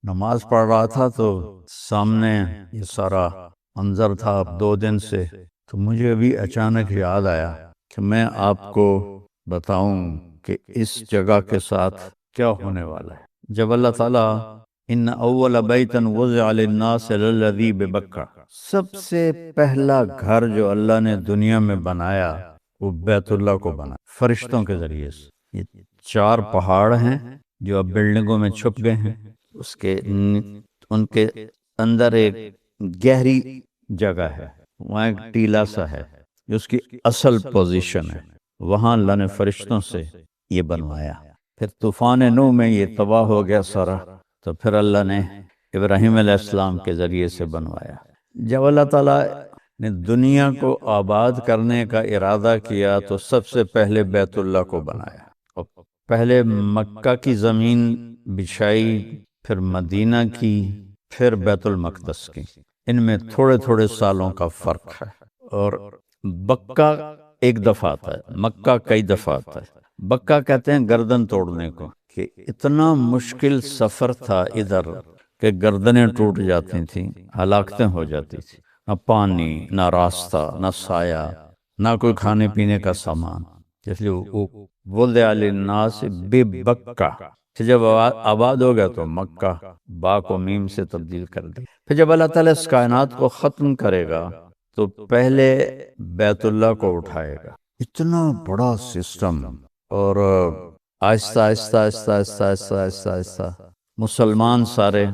نماز پڑھ رہا تھا تو سامنے یہ سارا منظر تھا اب 2 دن سے، تو مجھے ابھی اچانک یاد آیا کہ میں آپ کو بتاؤں کہ اس جگہ کے ساتھ کیا ہونے والا ہے۔ جب اللہ تعالیٰ ان اول بیتا وضع للناس للذی ببکہ، سب سے پہلا گھر جو اللہ نے دنیا میں بنایا وہ بیت اللہ کو بنا فرشتوں کے ذریعے سے۔ یہ 4 پہاڑ ہیں جو اب بلڈنگوں میں چھپ گئے ہیں، ان کے اندر ایک گہری جگہ ہے، وہاں ایک ٹیلا سا ہے جو اس کی اصل پوزیشن ہے، وہاں اللہ نے فرشتوں سے یہ بنوایا۔ پھر طوفان نوح میں یہ تباہ ہو گیا سارا، تو پھر اللہ نے ابراہیم علیہ السلام کے ذریعے سے بنوایا۔ جب اللہ تعالیٰ نے دنیا کو آباد کرنے کا ارادہ کیا تو سب سے پہلے بیت اللہ کو بنایا، اور پہلے مکہ کی زمین بچھائی، پھر مدینہ کی، پھر بیت المقدس کی۔ ان میں تھوڑے تھوڑے سالوں کا فرق ہے، اور بکہ ایک دفعہ آتا ہے، مکہ کئی دفعہ آتا ہے۔ بکہ کہتے ہیں گردن توڑنے کو، کہ اتنا مشکل سفر تھا ادھر کہ گردنیں ٹوٹ جاتی تھیں، ہلاکتیں ہو جاتی تھیں، نہ پانی، نہ راستہ، نہ سایہ، نہ کوئی کھانے پینے کا سامان، اس لیے وہ وضع للناس ببکہ۔ پھر جب آباد ہو گیا تو مکہ با کو میم سے تبدیل کر دی۔ پھر جب اللہ تعالیٰ اس کائنات کو ختم کرے گا تو پہلے بیت اللہ کو اٹھائے گا۔ اتنا بڑا سسٹم، اور آہستہ آہستہ آہستہ آہستہ آہستہ آہستہ آہستہ مسلمان سارے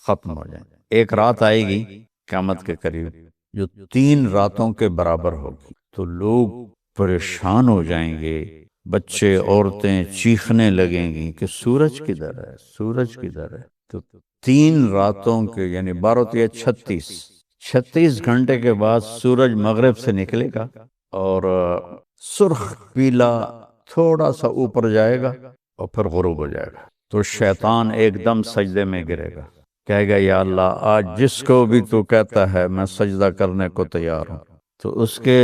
ختم ہو جائیں۔ ایک رات آئے گی قیامت کے قریب جو 3 راتوں کے برابر ہوگی، تو لوگ پریشان ہو جائیں گے، بچے عورتیں چیخنے لگیں گی کہ سورج کدھر ہے، سورج کدھر ہے۔ تو 3 راتوں کے یعنی 12 36 گھنٹے کے بعد سورج مغرب سے نکلے گا، اور سرخ پیلا تھوڑا سا اوپر جائے گا اور پھر غروب ہو جائے گا۔ تو شیطان ایک دم سجدے میں گرے گا، کہے گا یا اللہ آج جس کو بھی تو کہتا ہے میں سجدہ کرنے کو تیار ہوں۔ تو اس کے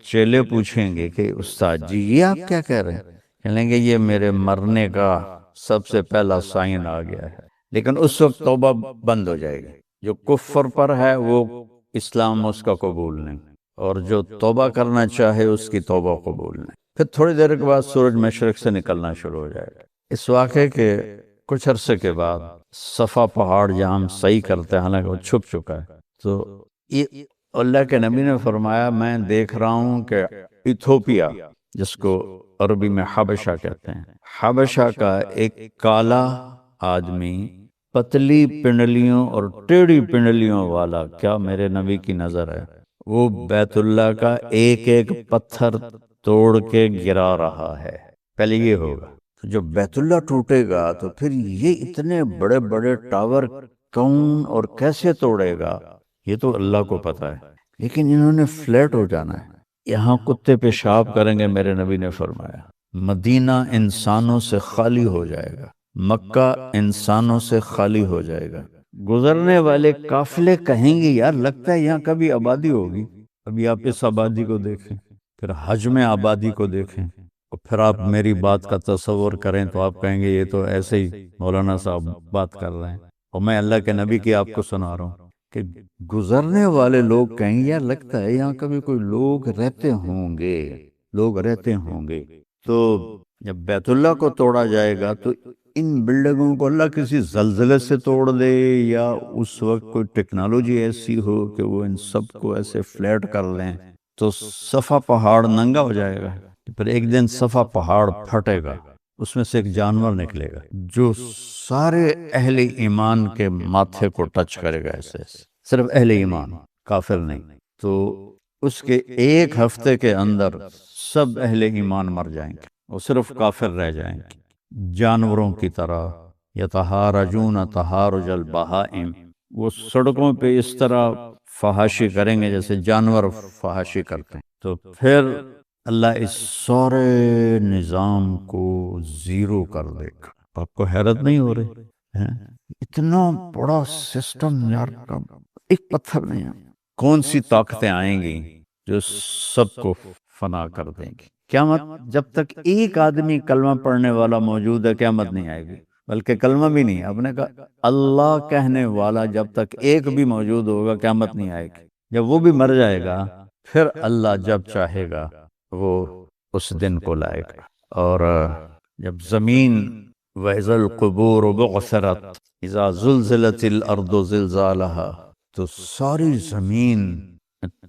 چیلے پوچھیں گے کہ استاد جی یہ آپ کیا کہہ رہے ہیں؟ کہیں گے یہ میرے مرنے کا سب سے پہلا سائن آ گیا ہے۔ لیکن اس وقت توبہ بند ہو جائے گی، جو کفر پر ہے وہ اسلام اس کا قبول نہیں، اور جو توبہ کرنا چاہے اس کی توبہ قبول نہیں۔ پھر تھوڑی دیر کے بعد سورج مشرق سے نکلنا شروع ہو جائے گا۔ اس واقعے کے کچھ عرصے کے بعد صفا پہاڑ جہاں ہم صحیح کرتے ہیں، حالانکہ وہ چھپ چکا ہے، تو یہ اللہ کے نبی نے فرمایا میں دیکھ رہا ہوں کہ ایتھوپیا، جس کو عربی میں حبشہ کہتے ہیں، حبشہ کا ایک کالا آدمی پتلی پنڈلیوں اور ٹیڑھی پنڈلیوں والا، کیا میرے نبی کی نظر ہے، وہ بیت اللہ کا ایک ایک پتھر توڑ کے گرا رہا ہے۔ پہلے یہ ہوگا، جب بیت اللہ ٹوٹے گا تو پھر یہ اتنے بڑے بڑے ٹاور کون اور کیسے توڑے گا، یہ تو اللہ کو پتا ہے، لیکن انہوں نے فلیٹ ہو جانا ہے۔ یہاں کتے پیشاب کریں گے، میرے نبی نے فرمایا۔ مدینہ انسانوں سے خالی ہو جائے گا، مکہ انسانوں سے خالی ہو جائے گا۔ گزرنے والے قافلے کہیں گے یار لگتا ہے یہاں کبھی آبادی ہوگی۔ ابھی آپ اس آبادی کو دیکھیں، پھر حج میں آبادی کو دیکھیں، اور پھر آپ میری بات کا تصور کریں تو آپ کہیں گے یہ تو ایسے ہی مولانا صاحب بات کر رہے ہیں، اور میں اللہ کے نبی کی آپ کو سنا رہا ہوں کہ گزرنے والے لوگ کہیں گے یار لگتا ہے یہاں کبھی کوئی لوگ رہتے ہوں گے، لوگ رہتے ہوں گے۔ تو جب بیت اللہ کو توڑا جائے گا تو ان بلڈنگوں کو اللہ کسی زلزلے سے توڑ دے، یا اس وقت کوئی ٹیکنالوجی ایسی ہو کہ وہ ان سب کو ایسے فلیٹ کر لیں، تو صفا پہاڑ ننگا ہو جائے گا۔ پھر ایک دن صفا پہاڑ پھٹے گا، اس میں سے ایک جانور نکلے گا جو سارے اہل ایمان کے ماتھے کو ٹچ کرے گا، ایسے صرف اہل ایمان، کافر نہیں۔ تو اس کے 1 ہفتے کے اندر سب اہل ایمان مر جائیں گے اور صرف کافر رہ جائیں گے، جانوروں کی طرح۔ یتہارجون تہارج البہائم، وہ سڑکوں پہ اس طرح فحاشی کریں گے جیسے جانور فحاشی کرتے ہیں۔ تو پھر اللہ اس سارے نظام کو زیرو کر دے گا۔ آپ کو حیرت نہیں ہو رہی ہے؟ اتنا بڑا سسٹم یار، ایک پتھر نہیں ہے۔ کون سی طاقتیں آئیں گی جو سب کو فنا کر دیں گی؟ قیامت جب تک ایک آدمی کلمہ پڑھنے والا موجود ہے قیامت نہیں آئے گی۔ بلکہ کلمہ بھی نہیں. آپ نے کہا اللہ کہنے والا جب تک ایک بھی موجود ہوگا قیامت نہیں آئے گی. جب وہ بھی مر جائے گا پھر اللہ جب چاہے گا وہ اس دن کو لائے گا. اور جب زمین وَإِذَا الْقُبُورُ بُعْثِرَتْ إِذَا زُلْزِلَتِ الْأَرْضُ زِلْزَالَهَا، تو ساری زمین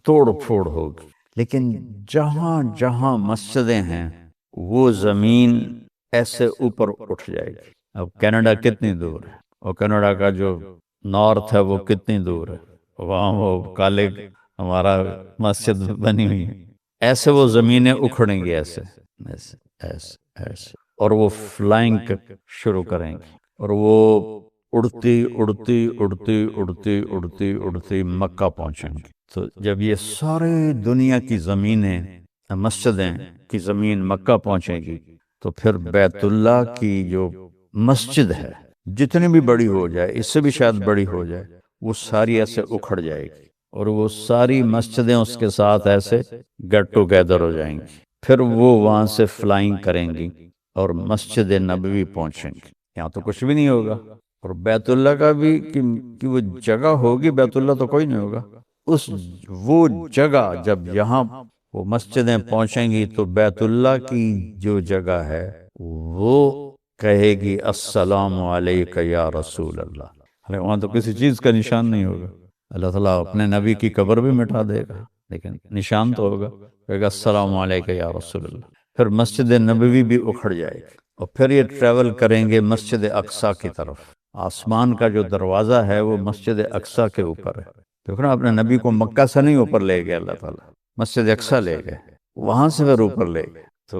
توڑ پھوڑ ہوگی. لیکن جہاں جہاں مسجدیں ہیں وہ زمین ایسے اوپر اٹھ جائے گی. اب کینیڈا کتنی دور ہے، اور کینیڈا کا جو نارتھ ہے وہ کتنی دور ہے، وہاں وہ کالے ہمارا مسجد بنی ہوئی ہے. ایسے وہ زمینیں اکھڑیں گی، ایسے ایسے ایسے ایسے، اور وہ فلائنگ شروع کریں گی، اور وہ اڑتی اڑتی اڑتی اڑتی اڑتی اڑتی مکہ پہنچیں گی. تو جب یہ سارے دنیا کی زمینیں مسجدیں کی زمین مکہ پہنچے گی تو پھر بیت اللہ کی جو مسجد ہے جتنی بھی بڑی ہو جائے، اس سے بھی شاید بڑی ہو جائے، وہ ساری ایسے اکھڑ جائے گی، اور وہ ساری مسجدیں اس کے ساتھ ایسے گیٹ ٹوگیدر ہو جائیں گی. پھر وہ وہاں سے فلائنگ کریں گی اور مسجد نبوی پہنچیں گی. یہاں تو کچھ بھی نہیں ہوگا، اور بیت اللہ کا بھی کہ وہ جگہ ہوگی، بیت اللہ تو کوئی نہیں ہوگا. وہ جگہ جب یہاں وہ مسجدیں پہنچیں گی تو بیت اللہ کی جو جگہ ہے وہ کہے گی السلام علیکہ یا رسول اللہ. ارے وہاں تو کسی چیز کا نشان نہیں ہوگا. اللہ تعالیٰ اپنے نبی کی قبر بھی مٹا دے گا لیکن نشان تو ہوگا، کہے گا السلام علیکہ یا رسول اللہ. پھر مسجد نبوی بھی اکھڑ جائے گی، اور پھر یہ ٹریول کریں گے مسجد اقصیٰ کی طرف. آسمان کا جو دروازہ ہے وہ مسجد اقصیٰ کے اوپر ہے. دیکھو نا، اپنے نبی کو مکہ سے نہیں اوپر لے گئے اللہ تعالیٰ، مسجد اقصیٰ لے گئے، وہاں سے پھر اوپر لے گئے. تو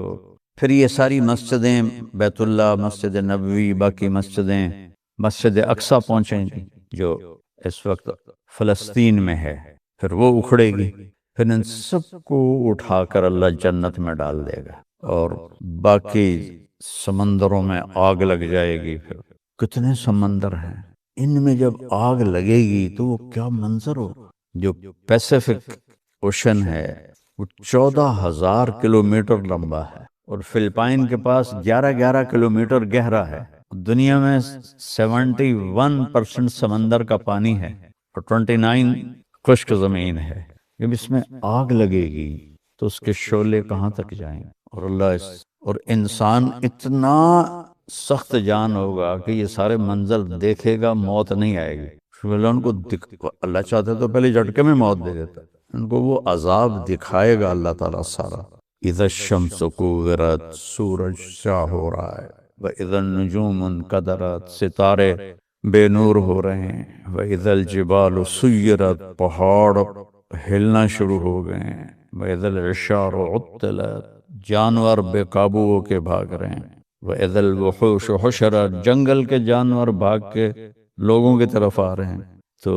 پھر یہ ساری مسجدیں، بیت اللہ، مسجد نبوی، باقی مسجدیں مسجد اقصیٰ پہنچیں گی جو اس وقت فلسطین میں ہے. پھر وہ اکھڑے گی، پھر ان سب کو اٹھا کر اللہ جنت میں ڈال دے گا، اور باقی سمندروں میں آگ لگ جائے گی. پھر کتنے سمندر ہیں، ان میں جب آگ لگے گی تو وہ کیا منظر ہو. جو پیسیفک اوشن ہے وہ 14,000 کلومیٹر لمبا ہے، اور فلپائن کے پاس 11 کلومیٹر گہرا ہے. دنیا میں 71% سمندر کا پانی ہے اور 29 خشک زمین ہے. جب اس میں آگ لگے گی تو اس کے شعلے کہاں تک جائیں، اور انسان اتنا سخت جان ہوگا کہ یہ سارے منظر دیکھے گا، موت نہیں آئے گی. ان کو اللہ چاہتے تو پہلے جھٹکے میں موت دے دیتا، ان کو وہ عذاب دکھائے گا اللہ تعالیٰ سارا. اذا الشمس کوورت، سورج شاہ ہو رہا ہے، وَإِذَا النُّجُومُ انْقَدَرَتْ، ستارے بے نور ہو رہے ہیں، وَإِذَا الْجِبَالُ سُيِّرَتْ، پہاڑ ہلنا شروع ہو گئے ہیں، وَإِذَا الْعِشَارُ عُطِّلَتْ، جانور بے قابو ہو کے بھاگ رہے ہیں، وَإِذَا الْوُحُوشُ حُشِرَتْ، جنگل کے جانور بھاگ کے لوگوں کی طرف آ رہے ہیں. تو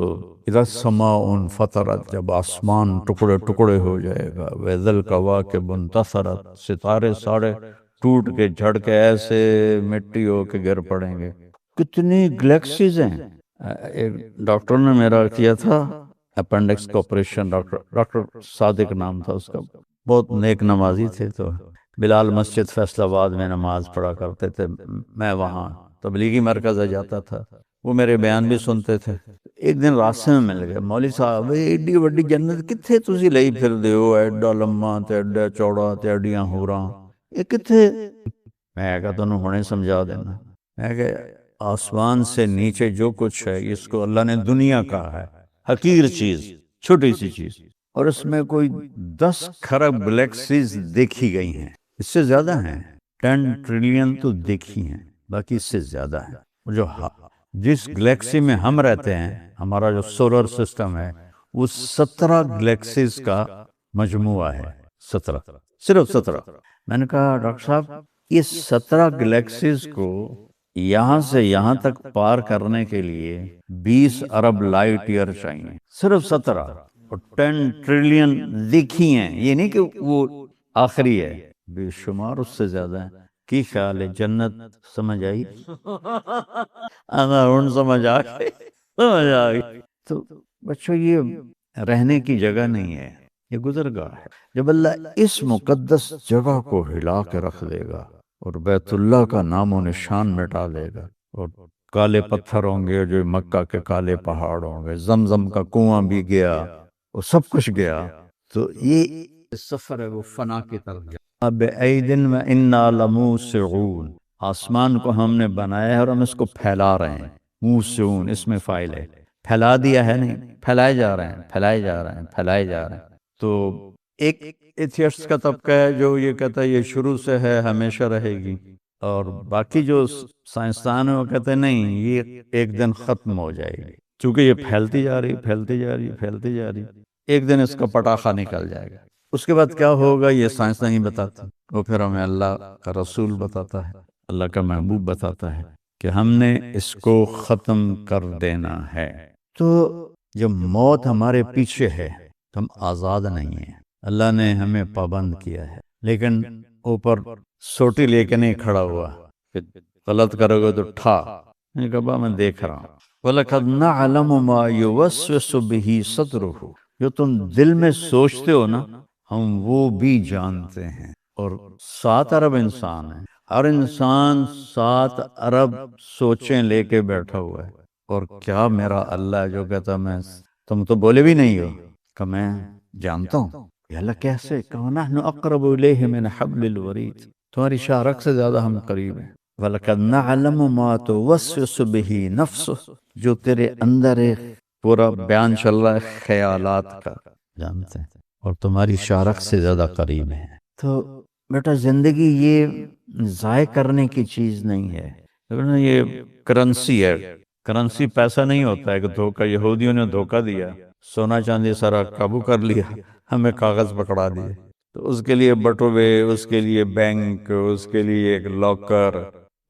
اذا السماء انفطرت، جب آسمان ٹکڑے ٹکڑے ہو جائے گا، وَإِذَا الْكَوَاكِبُ انتَثَرَتْ، ستارے ساڑے ٹوٹ کے جھڑ کے ایسے مٹی ہو کے گر پڑیں گے. کتنی گلیکسیز ہیں. ایک ڈاکٹر نے میرا کیا تھا اپینڈکس کا آپریشن، ڈاکٹر صادق نام تھا اس کا، بہت نیک نمازی تھے. تو بلال مسجد فیصل آباد میں نماز پڑھا کرتے تھے، میں وہاں تبلیغی مرکز جاتا تھا، وہ میرے بیان بھی سنتے تھے. ایک دن راستے میں مل گئے، مولوی صاحب ایڈی وڈی جنت کتھے تسی لئی پھر دیو، ایڈا لمبا تے ایڈا چوڑا تے ایڈیاں ہوراں، یہ کتھے؟ میں کہا تنوں ہونے سمجھا دینا. میں کہ آسمان سے نیچے جو کچھ ہے اس کو اللہ نے دنیا کہا ہے، حقیر چیز، چھوٹی سی چیز، اور اس میں کوئی 10 کھرب گلیکسیز دیکھی گئی ہیں، اس سے زیادہ ہیں، 10 ٹریلین تو دیکھی ہیں، باقی اس سے زیادہ ہیں. جو جس گلیکسی میں ہم رہتے ہیں، ہمارا جو سولر سسٹم ہے، وہ 17 گلیکسیز کا مجموعہ ہے. 17، صرف 17. میں نے کہا ڈاکٹر صاحب یہ 17 گلیکسیز کو یہاں سے یہاں تک پار کرنے کے لیے 20 ارب لائٹ ایئر چاہیے، صرف 17، اور 10 ٹریلین دیکھی ہیں. یہ نہیں کہ وہ آخری ہے، بے شمار اس سے زیادہ ہیں. کی خیال ہے جنت سمجھ آئی؟ سمجھ آ گئی. تو بچوں یہ رہنے کی جگہ نہیں ہے، یہ گزرگاہ ہے. جب اللہ اس مقدس جگہ کو ہلا کے رکھ دے گا اور بیت اللہ کا نام و نشان مٹا لے گا اور کالے پتھر ہوں گے، جو مکہ کے کالے پہاڑ ہوں گے، زمزم کا کنواں بھی گیا، وہ سب کچھ گیا۔ تو یہ سفر ہے وہ فنا کی طرف جا اب ایدن و انا لموسعون، آسمان کو ہم نے بنایا ہے اور ہم اس کو پھیلا رہے ہیں۔ موسعون اس میں فائل ہے، پھیلا دیا ہے نہیں، پھیلائے جا رہے ہیں، پھیلائے جا رہے ہیں، پھیلائے جا رہے ہیں۔ تو ایک ایتھیسٹ کا طبقہ ہے جو یہ کہتا ہے یہ شروع سے ہے، ہمیشہ رہے گی، اور باقی جو سائنسدان ہیں وہ کہتے ہیں نہیں، یہ ایک دن ختم ہو جائے گی، چونکہ یہ پھیلتی جا رہی، پھیلتی جا رہی، پھیلتی جا رہی، ایک دن اس کا پٹاخہ نکل جائے گا۔ اس کے بعد کیا ہوگا یہ سائنس نہیں بتاتی، وہ پھر ہمیں اللہ کا رسول بتاتا ہے، اللہ کا محبوب بتاتا ہے کہ ہم نے اس کو ختم کر دینا ہے۔ تو جب موت ہمارے پیچھے ہے تو ہم آزاد نہیں ہیں، اللہ نے ہمیں پابند کیا ہے، لیکن اوپر سوٹی لے کے نہیں کھڑا ہوا کہ غلط کرو گے تو ٹھا، میں نے کہا میں دیکھ رہا ہوں۔ وَلَقَدْ نَعْلَمُ مَا يُوَسْوِسُ بِهِ صَدْرُهُ، جو تم دل میں سوچتے ہو نا ہم وہ بھی جانتے ہیں۔ اور 7 ارب انسان ہیں، ہر انسان 7 ارب سوچیں لے کے بیٹھا ہوا ہے، اور کیا میرا اللہ جو کہتا میں تم تو بولے بھی نہیں ہو کہ میں جانتا ہوں۔ یا اللہ کیسے؟ کہ نحن اقرب الیہ من حبل الورید، تمہاری شارک سے زیادہ ہم قریب ہیں۔ وَلَقَدْ نَعْلَمُ مَا تُوَسْوِسُ بِهِ نَفْسُهُ، جو تیرے اندر ایک پورا بیان چل رہا ہے خیالات کا، جانتے ہیں، اور تمہاری شارک سے زیادہ قریب ہیں۔ تو بیٹا زندگی یہ ضائع کرنے کی چیز نہیں ہے، لیکن یہ کرنسی ہے۔ کرنسی پیسہ نہیں ہوتا ہے کہ دھوکہ، یہودیوں نے دھوکہ دیا، سونا چاندی سارا قابو کر لیا، ہمیں کاغذ پکڑا دیے، تو اس کے لیے بٹوے، اس کے لیے بینک، اس کے لیے ایک لاکر،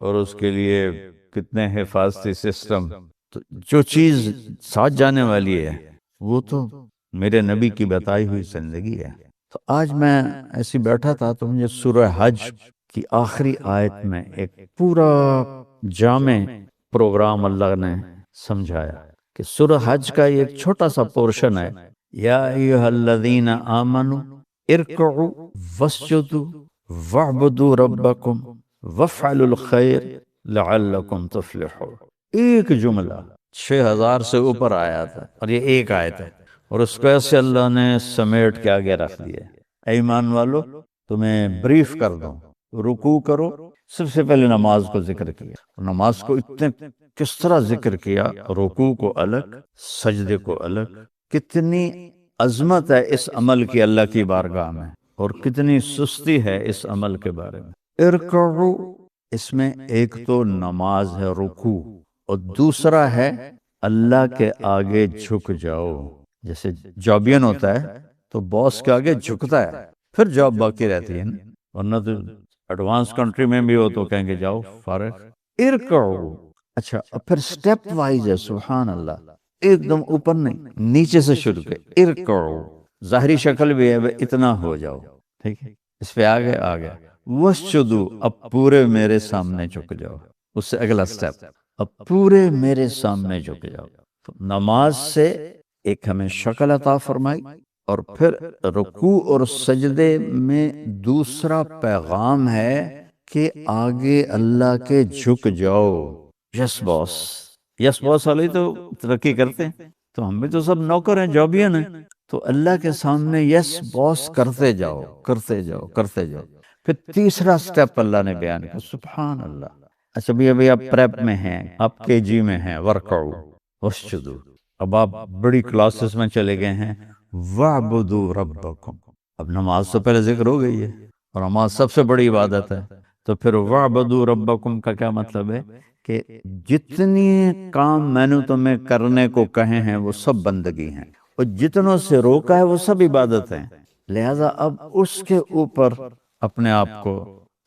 اور اس کے لیے کتنے حفاظتی سسٹم۔ تو جو چیز ساتھ جانے والی ہے وہ تو میرے نبی کی بتائی ہوئی زندگی ہے۔ تو آج میں ایسی بیٹھا تھا تو مجھے سورہ حج کی آخری آیت میں ایک پورا جامع پروگرام اللہ نے سمجھایا کہ سورہ حج کا ایک چھوٹا سا پورشن ہے، یا ایھا الذین آمنوا ارکعوا واسجدوا واعبدوا ربکم وافعلوا الخیر لعلکم تفلحون۔ ایک جملہ 6000 سے اوپر آیا تھا، اور یہ ایک آیت ہے، اور اس کو ایسے اللہ نے سمیٹ کے آگے رکھ دیا۔ اے ایمان والو، تمہیں بریف کر دوں، رکوع کرو، سب سے پہلے نماز کو ذکر کیا، نماز کو اتنے کس طرح ذکر کیا، رکوع کو الگ، سجدے کو الگ، کتنی عظمت ہے اس عمل کی اللہ کی بارگاہ میں، اور کتنی سستی ہے اس عمل کے بارے میں۔ ارکعوا، اس میں ایک تو نماز ہے رکوع، اور دوسرا ہے اللہ کے آگے جھک جاؤ۔ جیسے جابین ہوتا ہے تو باس کے آگے جھکتا ہے، پھر جاب باقی رہتی ہے نا، ورنہ تو ایڈوانس کنٹری میں بھی ہو تو کہیں گے جاؤ فارغ۔ ارکعوا، اچھا، اور پھر سٹیپ وائز ہے، سبحان اللہ، ایک دم اوپر نہیں، نیچے سے شروع کے ارکعوا، ظاہری شکل بھی ہے اتنا ہو جاؤ، ٹھیک ہے، اس پہ آگے آگے واسجدوا، اب پورے میرے سامنے جھک جاؤ، اس سے اگلا سٹیپ، اب پورے میرے سامنے جھک جاؤ۔ نماز سے ایک ہمیں شکل عطا فرمائی، اور پھر رکوع اور سجدے میں دوسرا پیغام ہے کہ آگے اللہ کے جھک جاؤ۔ یس باس، یس باس والے تو ترقی کرتے ہیں، تو ہم بھی تو سب نوکر ہیں، جابین ہیں، تو اللہ کے سامنے یس باس کرتے جاؤ، کرتے جاؤ، کرتے جاؤ۔ پھر تیسرا سٹیپ اللہ نے بیان کیا، سبحان اللہ۔ اچھا ابھی آپ پریپ میں ہیں، آپ کے جی میں ہیں، ورکعوا واسجدوا، اب آپ بڑی کلاسز میں چلے گئے ہیں، وَاعْبُدُوا رَبَّكُمْ، اب نماز تو پہلے ذکر ہو گئی ہے، اور نماز سب سے بڑی عبادت ہے، تو پھر وَاعْبُدُوا رَبَّكُمْ کا کیا مطلب ہے کہ جتنی کام میں نے تمہیں کرنے کو کہے ہیں وہ سب بندگی ہیں، اور جتنوں سے روکا ہے وہ سب عبادت ہیں، لہذا اب اس کے اوپر اپنے آپ کو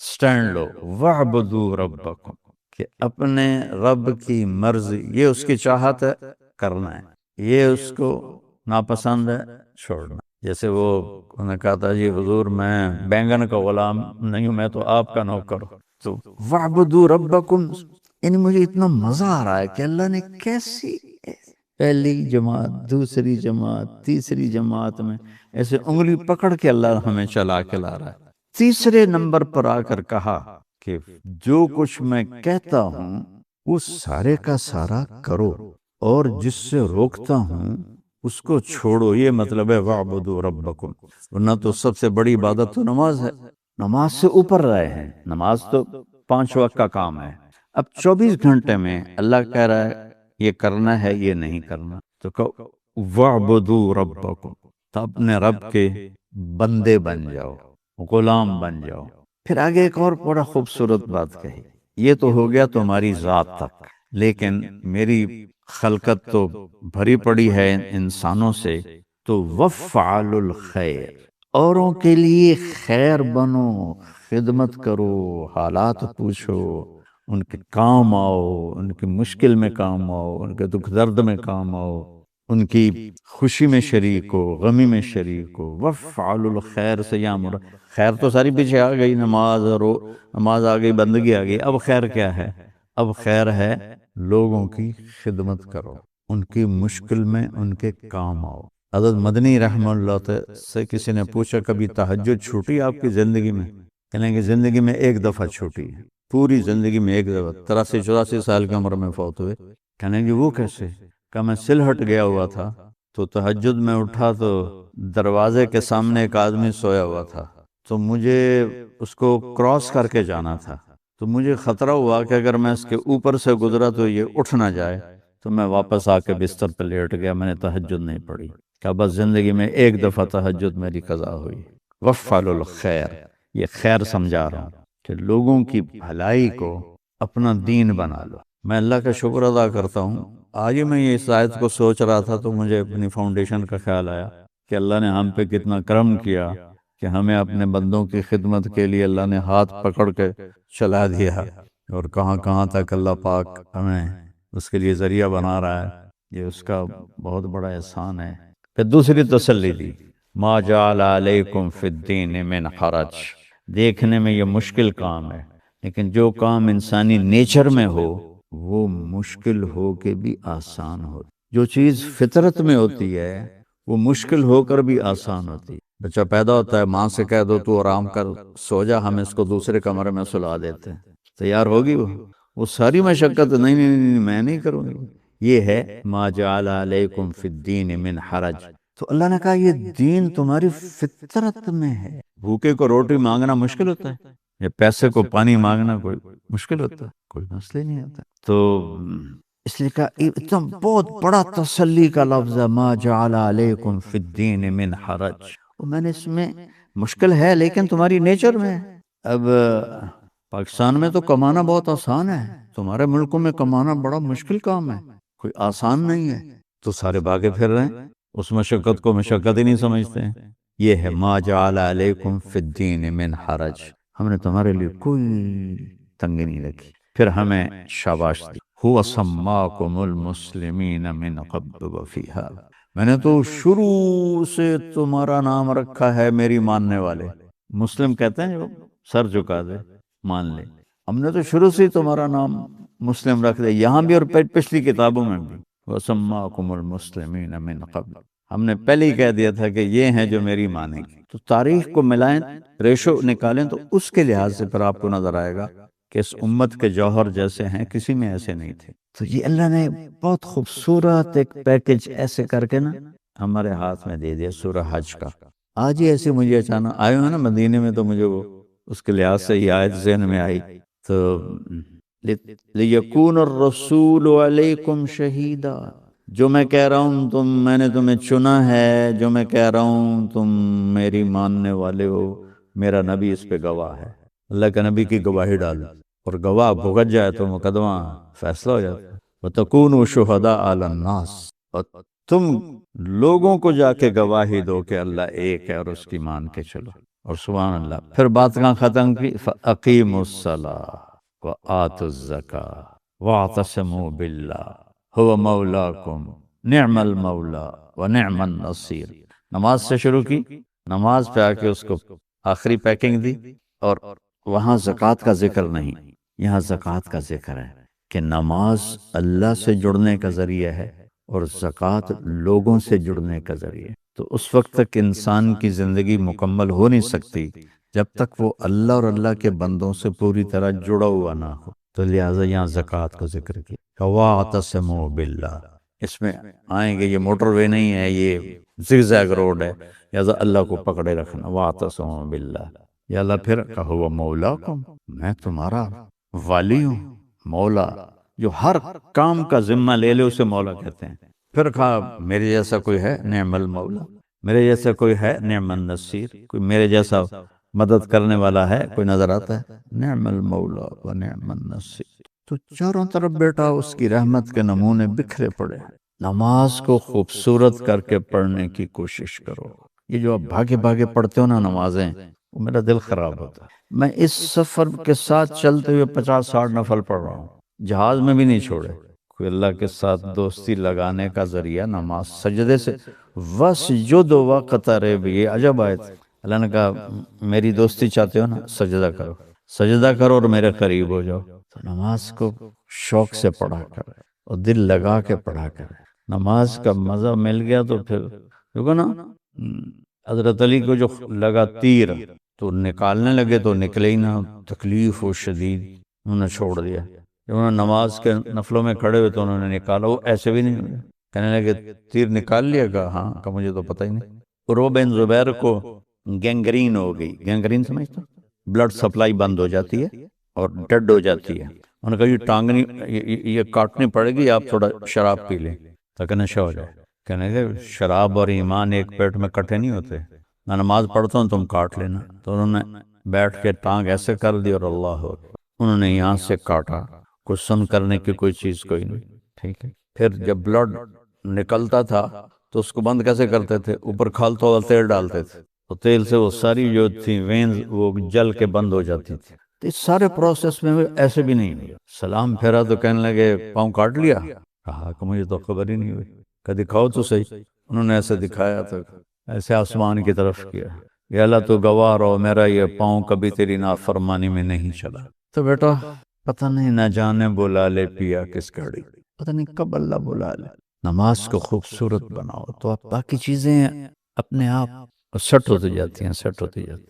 سٹینڈ لو۔ وَاعْبُدُوا رَبَّكُمْ، کہ اپنے رب کی مرضی، یہ اس کی چاہت ہے کرنا ہے، یہ اس کو ناپسند ہے چھوڑنا۔ جیسے وہ انہوں نے کہا تھا جی حضور میں بینگن کا غلام نہیں ہوں، میں تو آپ کا نوکر ہوں، تو وَاعْبُدُوا رَبَّكُمْ، یعنی مجھے اتنا مزہ آ رہا ہے کہ اللہ نے کیسی پہلی جماعت، دوسری جماعت، تیسری جماعت میں ایسے انگلی پکڑ کے اللہ ہمیں چلا کے لا رہا ہے۔ تیسرے نمبر پر آ کر کہا کہ جو کچھ میں کہتا ہوں وہ سارے کا سارا کرو، اور جس سے روکتا ہوں اس کو چھوڑو۔ یہ مطلب ہے وَاعْبُدُوا رَبَّكُمْ، ورنہ تو سب سے بڑی عبادت تو نماز ہے، نماز سے اوپر رہے ہیں۔ نماز تو 5 وقت کا کام ہے، اب 24 گھنٹے میں اللہ کہہ رہا ہے یہ کرنا ہے، یہ نہیں کرنا، تو کہو وَاعْبُدُوا رَبَّكُمْ، تو اپنے رب کے بندے بن جاؤ، غلام بن جاؤ۔ پھر آگے ایک اور بڑا خوبصورت بات کہی، یہ تو ہو گیا تمہاری ذات تک، لیکن میری خلقت تو بھری پڑی ہے انسانوں سے، تو وَفْعَلُوا الْخَيْرَ، اوروں کے لیے خیر بنو، خدمت کرو، حالات پوچھو، ان کے کام آؤ، ان کی مشکل میں کام آؤ، ان کے دکھ درد میں کام آؤ، ان کی خوشی میں شریک ہو، غمی میں شریک ہو۔ وَفْعَلُوا الْخَيْرَ سے یہاں مراد، خیر تو ساری پیچھے آ گئی، نماز نماز آ گئی، بندگی آ گئی، اب خیر کیا ہے؟ اب خیر ہے لوگوں کی خدمت کرو، ان کی مشکل میں ان کے کام آؤ۔ حضرت مدنی رحمہ اللہ سے کسی نے پوچھا کبھی تہجد چھوٹی آپ کی زندگی میں؟ کہنے کہ زندگی میں ایک دفعہ چھوٹی ہے، پوری زندگی میں ایک دفعہ، 83-84 سال کی عمر میں فوت ہوئے۔ کہنے کہ وہ کیسے؟ کہ میں سلہٹ گیا ہوا تھا، تو تہجد میں اٹھا تو دروازے کے سامنے ایک آدمی سویا ہوا تھا، تو مجھے اس کو کراس کر کے جانا تھا، تو مجھے خطرہ ہوا کہ اگر میں اس کے اوپر سے گزرا تو یہ اٹھ نہ جائے، تو میں واپس آ کے بستر پہ لیٹ گیا، میں نے تہجد نہیں پڑھی، کہ بس زندگی میں ایک دفعہ تہجد میری قضا ہوئی۔ وَفْعَلُوا الْخَيْرَ، یہ خیر سمجھا رہا ہوں کہ لوگوں کی بھلائی کو اپنا دین بنا لو۔ میں اللہ کا شکر ادا کرتا ہوں، آج ہی میں یہ اس آیت کو سوچ رہا تھا تو مجھے اپنی فاؤنڈیشن کا خیال آیا کہ اللہ نے ہم پہ کتنا کرم کیا کہ ہمیں اپنے بندوں کی خدمت کے لیے اللہ نے ہاتھ پکڑ کے چلا دیا، اور کہاں کہاں تک اللہ پاک ہمیں اس کے لیے ذریعہ بنا رہا ہے، یہ اس کا بہت بڑا احسان ہے۔ پھر دوسری تسلی دی، ما جعل علیکم فی الدین من حرج، دیکھنے میں یہ مشکل کام ہے، لیکن جو کام انسانی نیچر میں ہو وہ مشکل ہو کے بھی آسان ہو۔ جو چیز فطرت میں ہوتی ہے وہ مشکل ہو کر بھی آسان ہوتی ہے۔ بچہ پیدا ہوتا ہے، ماں سے کہہ دو تو آرام کر سو جا، ہم اس کو دوسرے کمرے میں سلا دیتے ہیں، تیار ہوگی وہ ساری مشقت، نہیں نہیں نہیں میں نہیں کروں گی۔ یہ ہے ما جعل علیکم فی الدین من حرج، تو اللہ نے کہا یہ دین تمہاری فطرت میں ہے۔ بھوکے کو روٹی مانگنا مشکل ہوتا ہے، یا پیسے کو پانی مانگنا کوئی مشکل ہوتا ہے؟ کوئی مسئلہ نہیں ہوتا۔ تو اس لیے کہا اتنا بہت بڑا تسلی کا لفظ ہے، ما جعل علیکم فی الدین من حرج، اور میں نے اس میں مشکل ہے لیکن تمہاری نیچر میں ہے۔ اب پاکستان میں تو کمانا بہت آسان ہے، تمہارے ملکوں میں کمانا بڑا مشکل کام ہے، کوئی آسان نہیں ہے، تو سارے بھاگے پھر رہے ہیں، اس مشقت کو مشقت ہی نہیں سمجھتے ہیں۔ یہ ہے ما جعل علیکم فی الدین من حرج، ہم نے تمہارے لیے کوئی تنگی نہیں رکھی۔ پھر ہمیں شاباش دی، هو سماکم المسلمین من قبل وفی ھذا، میں نے تو شروع سے تمہارا نام رکھا ہے میری ماننے والے۔ مسلم کہتے ہیں جو سر جھکا دے مان لے، ہم نے تو شروع سے تمہارا نام مسلم رکھ دیا، یہاں بھی اور پچھلی کتابوں میں بھی، وَسَمَّاكُمُ الْمُسْلِمِينَ مِنْ قَبْلِ، ہم نے پہلے ہی کہہ دیا تھا کہ یہ ہیں جو میری مانیں گی۔ تو تاریخ کو ملائیں، ریشو نکالیں تو اس کے لحاظ سے پھر آپ کو نظر آئے گا کہ اس امت کے جوہر جیسے ہیں کسی میں ایسے نہیں تھے۔ تو یہ اللہ نے بہت خوبصورت ایک پیکج ایسے کر کے نا ہمارے ہاتھ میں دے دیا سورہ حج کا۔ آج ہی ایسے مجھے اچانک آئے ہوں نا مدینے میں، تو مجھے وہ اس کے لحاظ سے یہ آیت ذہن میں آئی، تو لِيَكُونَ الرَّسُولُ عَلَيْكُمْ شَهِيدًا، جو میں کہہ رہا ہوں میں نے تمہیں چنا ہے، جو میں کہہ رہا ہوں تم میری ماننے والے ہو، میرا نبی اس پہ گواہ ہے۔ اللہ کے نبی کی گواہی ڈالو، اور گواہ بھگت جائے تو مقدمہ فیصلہ ہو جاتا ہے۔ وَتَكُونُوا شُهَدَاءَ عَلَى النَّاسِ، اور تم لوگوں کو جا کے گواہی دو کہ اللہ ایک ہے، اور اس کی مان کے چلو، اور سبحان اللہ۔ پھر بات کہاں ختم کی؟ فَأَقِيمُوا الصَّلَاةَ وَآتُوا الزَّكَاةَ وَاعْتَصِمُوا بِاللَّهِ هُوَ مَوْلَاكُمْ نِعْمَ الْمَوْلَى وَنِعْمَ النَّصِيرُ۔ نماز سے شروع کی، نماز پہ آ کے اس کو آخری پیکنگ دی، اور وہاں زکوٰۃ کا ذکر نہیں، یہاں زکوٰۃ کا ذکر ہے کہ نماز اللہ سے جڑنے کا ذریعہ ہے، اور زکوٰۃ لوگوں سے جڑنے کا ذریعہ۔ تو اس وقت تک انسان کی زندگی مکمل ہو نہیں سکتی جب تک وہ اللہ اور اللہ کے بندوں سے پوری طرح جڑا ہوا نہ ہو۔ تو لہٰذا یہاں زکوٰۃ کو ذکر کیا، وَاعْتَصِمُوا بِاللَّهِ، اس میں آئیں گے، یہ موٹر وے نہیں ہے، یہ زگزیگ روڈ ہے، لہٰذا اللہ کو پکڑے رکھنا، وَاعْتَصِمُوا بِاللَّهِ، یا اللہ پھر کہو وہ مولاکم، میں تمہارا والی ہوں، مولا جو ہر کام کا ذمہ لے لے اسے مولا کہتے ہیں۔ پھر کہا میرے جیسا کوئی ہے، نعم المولا، میرے جیسا کوئی ہے، نعم النصیر، کوئی میرے جیسا مدد کرنے والا ہے، کوئی نظر آتا ہے، نعم المولا و نعم النصیر۔ تو چاروں طرف بیٹا اس کی رحمت کے نمونے بکھرے پڑے ہیں۔ نماز کو خوبصورت کر کے پڑھنے کی کوشش کرو۔ یہ جو آپ بھاگے بھاگے پڑھتے ہو نا نمازیں، وہ میرا دل خراب ہوتا ہے۔ میں اس سفر کے ساتھ چلتے ہوئے 50-60 نفل پڑھ رہا ہوں، جہاز میں بھی نہیں چھوڑے۔ کوئی اللہ کے ساتھ دوستی لگانے کا ذریعہ نماز، سجدے سے وَاسْجُدْ وَاقْتَرِب، یہ عجب آیت۔ اللہ نے کہا میری دوستی چاہتے ہو نا، سجدہ کرو، سجدہ کرو اور میرے قریب ہو جاؤ۔ تو نماز کو شوق سے پڑھا کرے اور دل لگا کے پڑھا کرے۔ نماز کا مزہ مل گیا تو پھر دیکھو نا، حضرت علی کو جو لگا تیر تو نکالنے لگے تو نکلے ہی نہ، تکلیف و شدید، انہوں نے چھوڑ دیا۔ جب انہوں نے نماز کے نفلوں میں کھڑے ہوئے تو انہوں نے نکالا، وہ ایسے بھی نہیں ہوئے، کہنے لگے تیر نکال لیا؟ کہا ہاں، کہا مجھے تو پتہ ہی نہیں۔ عروہ بن زبیر کو گینگرین ہو گئی، گینگرین سمجھتا، بلڈ سپلائی بند ہو جاتی ہے اور ڈیڈ ہو جاتی ہے۔ انہوں نے کہا یہ ٹانگنی، یہ کاٹنی پڑے گی، آپ تھوڑا شراب پی لیں تاکہ نشہ ہو جائے۔ کہنے لگے شراب اور ایمان ایک پیٹ میں کٹھے نہیں ہوتے، میں نماز پڑھتا ہوں تم کاٹ لینا۔ تو انہوں نے بیٹھ کے ٹانگ ایسے کر دی اور اللہ اکبر، انہوں نے یہاں سے کاٹا، کچھ سن کرنے کی کوئی چیز کوئی نہیں، ٹھیک ہے۔ پھر جب بلڈ نکلتا تھا تو اس کو بند کیسے کرتے تھے؟ اوپر کھالتا ہوا تیل ڈالتے تھے، تو تیل سے وہ ساری جو تھی وینز وہ جل کے بند ہو جاتی تھی۔ تو اس سارے پروسیس میں ایسے بھی نہیں ہوئی۔ سلام پھیرا تو کہنے لگے پاؤں کاٹ لیا؟ کہا کہ مجھے تو خبر ہی نہیں ہوئی۔ کہ دکھاؤ تو صحیح۔ انہوں نے ایسے دکھایا تو ایسے آسمان کی طرف کیا، یا اللہ تو گواہ رہو میرا یہ پاؤں کبھی تیری نافرمانی میں نہیں چلا۔ تو بیٹا پتہ نہیں نہ جانے بلا لے پیا کس گھڑی، پتہ نہیں کب اللہ بلا لے۔ نماز کو خوبصورت بناؤ تو آپ باقی چیزیں اپنے آپ سیٹ ہوتی جاتی ہیں، سیٹ ہوتی جاتی ہیں۔